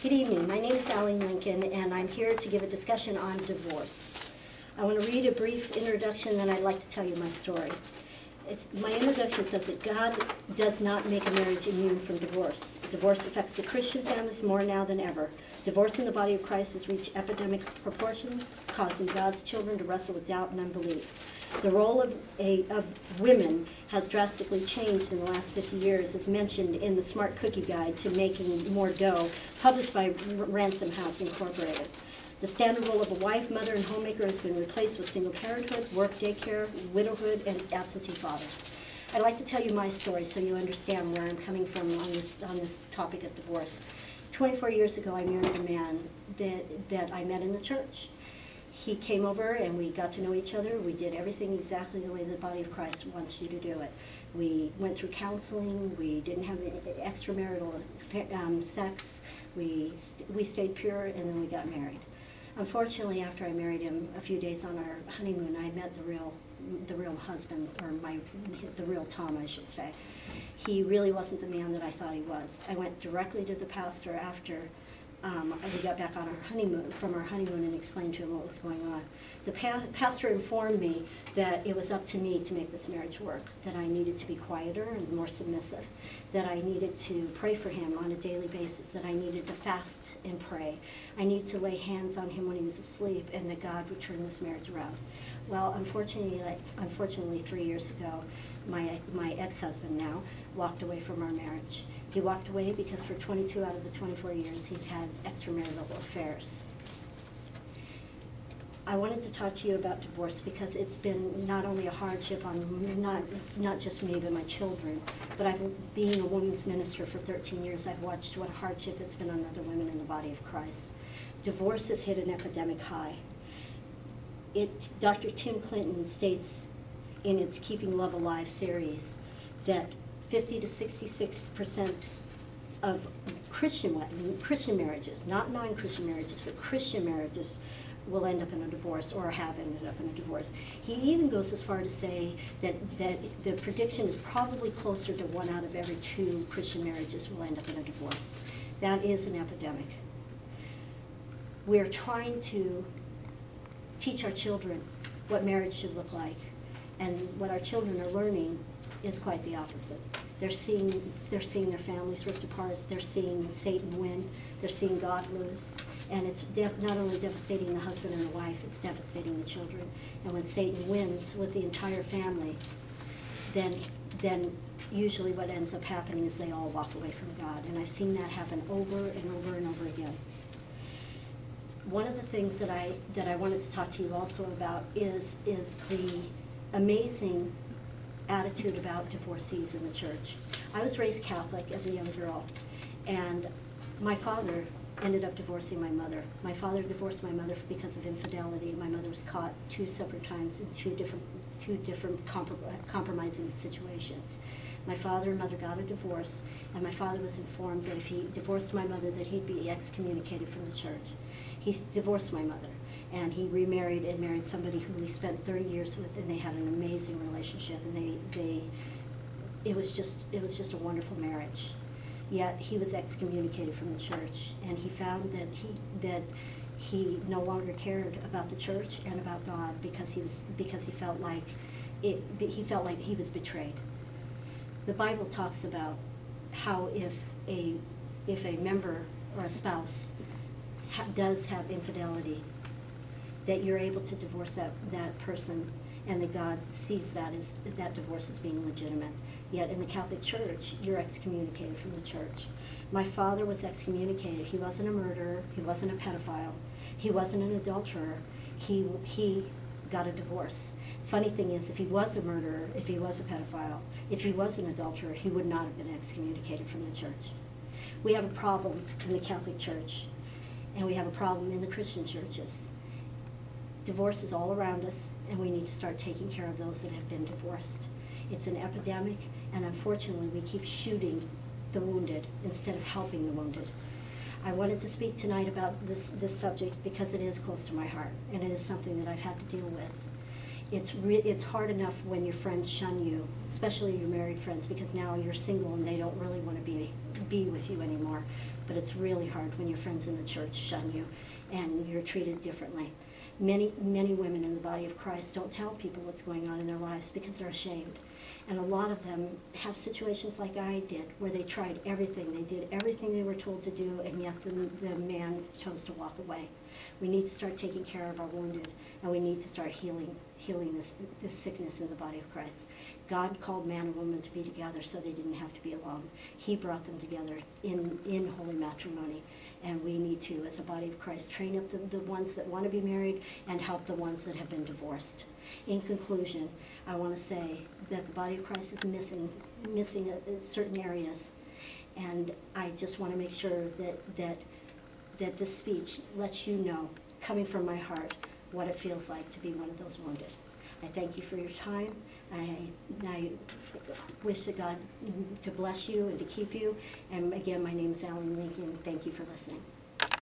Good evening. My name is Allie Lincoln, and I'm here to give a discussion on divorce. I want to read a brief introduction, then I'd like to tell you my story. My introduction says that God does not make a marriage immune from divorce. Divorce affects the Christian families more now than ever. Divorce in the body of Christ has reached epidemic proportions, causing God's children to wrestle with doubt and unbelief. The role of women has drastically changed in the last 50 years, as mentioned in the Smart Cookie Guide to Making More Dough, published by Ransom House Incorporated. The standard role of a wife, mother, and homemaker has been replaced with single parenthood, work, daycare, widowhood, and absentee fathers. I'd like to tell you my story so you understand where I'm coming from on this topic of divorce. 24 years ago, I married a man that I met in the church. He came over and we got to know each other. We did everything exactly the way the body of Christ wants you to do it. We went through counseling. We didn't have any extramarital sex. We stayed pure, and then we got married. Unfortunately, after I married him, a few days on our honeymoon, I met the real husband, or the real Tom, I should say. He really wasn't the man that I thought he was. I went directly to the pastor after we got back on from our honeymoon, and explained to him what was going on. The pastor informed me that it was up to me to make this marriage work, that I needed to be quieter and more submissive, that I needed to pray for him on a daily basis, that I needed to fast and pray. I needed to lay hands on him when he was asleep, and that God would turn this marriage around. Well, unfortunately 3 years ago, my ex-husband now walked away from our marriage. He walked away because for 22 out of the 24 years he'd had extramarital affairs. I wanted to talk to you about divorce because it's been not only a hardship on not just me but my children, but being a women's minister for 13 years, I've watched what a hardship it's been on other women in the body of Christ. Divorce has hit an epidemic high. Dr. Tim Clinton states in its Keeping Love Alive series that 50 to 66% of Christian marriages, not non-Christian marriages, but Christian marriages, will end up in a divorce or have ended up in a divorce. He even goes as far to say that the prediction is probably closer to 1 out of every 2 Christian marriages will end up in a divorce. That is an epidemic. We're trying to teach our children what marriage should look like, and what our children are learning is quite the opposite. They're seeing their families ripped apart. They're seeing Satan win. They're seeing God lose. And it's not only devastating the husband and the wife, it's devastating the children. And when Satan wins with the entire family, then usually what ends up happening is they all walk away from God. And I've seen that happen over and over and over again. One of the things that I wanted to talk to you also about is the amazing attitude about divorcees in the church. I was raised Catholic as a young girl, and my father ended up divorcing my mother. My father divorced my mother because of infidelity. My mother was caught 2 separate times in two different compromising situations. My father and mother got a divorce, and my father was informed that if he divorced my mother, that he'd be excommunicated from the church. He divorced my mother, and he remarried and married somebody who he spent 30 years with, and they had an amazing relationship, and it was just a wonderful marriage. Yet he was excommunicated from the church, and he found that he no longer cared about the church and about God because he felt like he was betrayed. The Bible talks about how if a member or a spouse does have infidelity, that you're able to divorce that person, and that God sees that divorce as being legitimate. Yet in the Catholic Church, you're excommunicated from the church. My father was excommunicated. He wasn't a murderer. He wasn't a pedophile. He wasn't an adulterer. He got a divorce. Funny thing is, if he was a murderer, if he was a pedophile, if he was an adulterer, he would not have been excommunicated from the church. We have a problem in the Catholic Church, and we have a problem in the Christian churches. Divorce is all around us, and we need to start taking care of those that have been divorced. It's an epidemic, and unfortunately we keep shooting the wounded instead of helping the wounded. I wanted to speak tonight about this subject because it is close to my heart, and it is something that I've had to deal with. It's hard enough when your friends shun you, especially your married friends, because now you're single and they don't really want to be with you anymore. but it's really hard when your friends in the church shun you and you're treated differently. Many women in the body of Christ don't tell people what's going on in their lives because they're ashamed. And a lot of them have situations like I did, where they tried everything. They did everything they were told to do, and yet the man chose to walk away. We need to start taking care of our wounded, and we need to start healing this sickness in the body of Christ. God called man and woman to be together so they didn't have to be alone. He brought them together in holy matrimony. And we need to, as a body of Christ, train up the ones that want to be married and help the ones that have been divorced. In conclusion, I want to say that the body of Christ is missing certain areas. And I just want to make sure that this speech lets you know, coming from my heart, what it feels like to be one of those wounded. I thank you for your time. I wish to God to bless you and to keep you. And again, my name is Alan Lincoln. Thank you for listening.